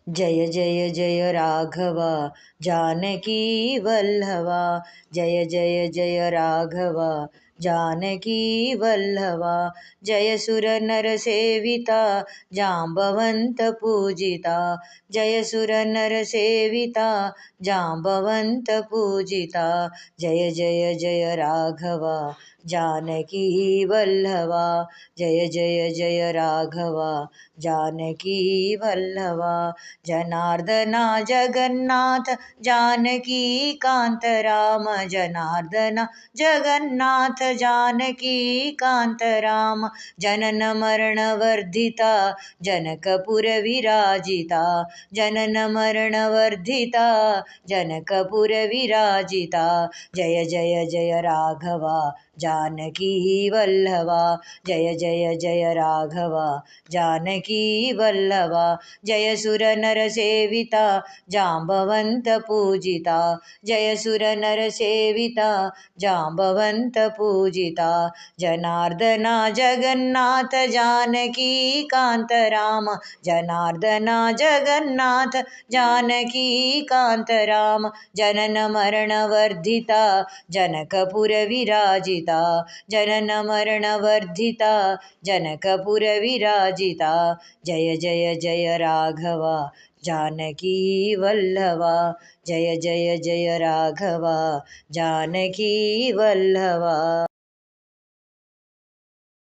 जय जय जय राघव जानकी वल्लभा। जय जय जय राघव जानकी वल्लभा। जय सुर नर सेविता जाम्बवंत पूजिता। जय सुर नर सेविता जाम्बवंत पूजिता। जय जय जय राघव जानकी वल्लभा। जय जय जय राघव जानकी वल्लभा। जनार्दना जगन्नाथ जानकी कांत राम। जनार्दना जगन्नाथ जानकी कांत राम। जनन मरण वर्धिता जनकपुर विराजिता। जनन मरण वर्धिता जनकपुर विराजिता। जय जय जय राघव जानकी वल्लभा। जय जय जय राघव जानकी वल्लभा। जय सुर नर सेविता जाम्बवंत पूजिता। जय सुर नर सेविता जाम्बवंत पूजिता। जनार्दना जगन्नाथ जानकी कांत राम। जनार्दना जगन्नाथ जानकी कांत राम। जनन मरण वर्धिता जनकपुर विराजिता। जनन मरण वर्धिता जनकपुर विराजिता। जय जय जय राघव जानकी वल्लभा। जय जय जय राघव जानकी वल्लभा।